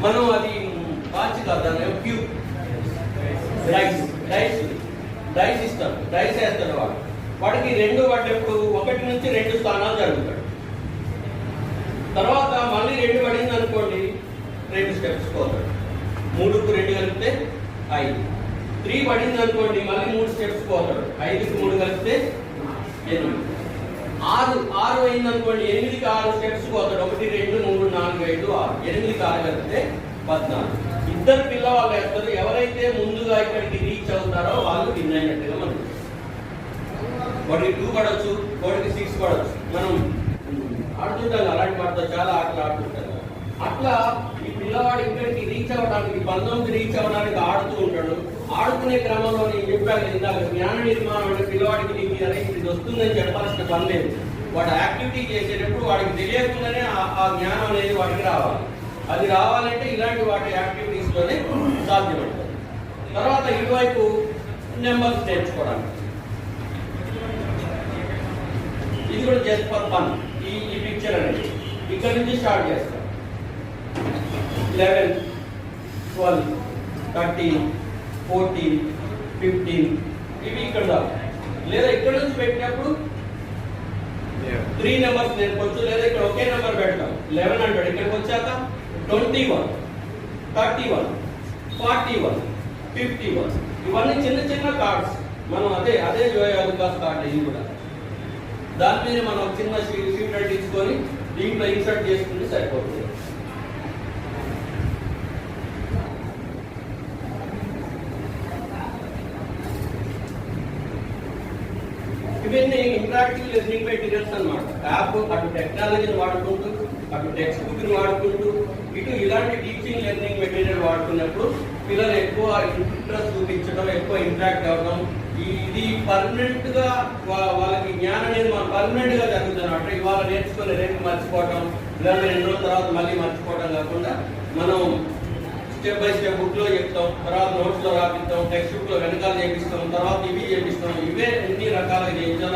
మనం అది వాచ్ కాదు, క్యూబ్ డైస్ డైస్ డైస్ ఇస్తాడు, డైస్ వేస్తాడు వాడు. వాడికి 2 పడ్డప్పుడు 1 నుంచి 2 స్థానాలు జరుగుతాడు. తర్వాత మళ్ళీ 2 పడింది అనుకోండి, 2 స్టెప్స్ పోతాడు. 3కు 2 కలిపితే 5. 3 పడింది అనుకోండి, మళ్ళీ 3 స్టెప్స్ పోతాడు. 5కి 3 కలిపితే 8. 6 అయింది అనుకోండి, 8కి 6 స్టెప్స్ పోతాడు. 1 2 3 4 5 6. 8కి 6 కలిపితే 14. ఇద్దరు పిల్లవాళ్ళు వేస్తారు. ఎవరైతే ముందుగా ఇక్కడికి రీచ్ అవుతారో వాళ్ళు విన్ అయినట్టుగా మనం. వాడికి 2 పడవచ్చు, వాడికి 6 పడవచ్చు. మనం ఆడుతుంటాం అలాంటి వాటితో, చాలా ఆటలు ఆడుతుంటాం. అట్లా ఈ పిల్లవాడు ఇక్కడికి రీచ్ అవ్వడానికి 19 రీచ్ అవ్వడానికి ఆడుతూ ఉంటాడు. ఆడుకునే క్రమంలో నేను చెప్పాను ఇందాక, జ్ఞాన నిర్మాణం అంటే పిల్లవాడికి నీకు ఇది వస్తుందని చెప్పాల్సిన పని లేదు. వాడు యాక్టివిటీ చేసేటప్పుడు వాడికి తెలియకుండానే ఆ జ్ఞానం అనేది వాడికి రావాలి. అది రావాలంటే ఇలాంటి వాటి యాక్టివిటీస్లోనే సాధ్యపడుతుంది. తర్వాత ఇటువైపు నెంబర్స్ నేర్చుకోవడానికి, ఇది కూడా జస్ట్ ఫర్ ఫన్. ఈ పిక్చర్ అనేది ఇక్కడ నుంచి స్టార్ట్ చేస్తాం. 11 12 13 14 15 ఇవి ఇక్కడ దాకా. లేదా ఇక్కడ నుంచి పెట్టినప్పుడు 3 నెంబర్స్ నేర్పొచ్చు, లేదా ఇక్కడ ఒకే నెంబర్ పెడతాం. 11 అంటాడు, ఇక్కడికి వచ్చాక 21 31 41 51. ఇవన్నీ చిన్న చిన్న కార్డ్స్. మనం అదే జోయాలుకాస్ కార్డ్. ఇది కూడా దాని మీద మనం చిన్న షీట్ తీసుకొని దీంట్లో ఇన్సర్ట్ చేసుకుంటే సరిపోతుంది. ఇవన్నీ ఇంటరాక్టివ్ లెర్నింగ్ మెటీరియల్స్ అన్నమాట. యాప్ అటు టెక్నాలజీని వాడుకుంటూ, అటు టెక్స్ట్ బుక్ని వాడుకుంటూ, ఇటు ఇలాంటి టీచింగ్ లెర్నింగ్ మెటీరియల్ వాడుకున్నప్పుడు పిల్లలు ఎక్కువ ఇంట్రెస్ట్ చూపించడం, ఎక్కువ ఇంటరాక్ట్ అవ్వడం, ఇది పర్మనెంట్ గా వాళ్ళకి జ్ఞానం అనేది మనం పర్మనెంట్ గా జరుగుతుంది అంటే ఇవాళ నేర్చుకుని రేపు మర్చిపోవటం, లేదా 2 రోజుల తర్వాత మళ్ళీ మర్చిపోవడం కాకుండా మనం స్టెప్ బై స్టెప్ బుక్ లో చెప్తాం, తర్వాత నోట్స్ లో రాపిస్తాం, టెక్స్ట్ బుక్ లో వెనకాల చేపిస్తాం, తర్వాత ఇవి చేపిస్తాం. ఇవే ఎన్ని రకాలుగా చేయించాలో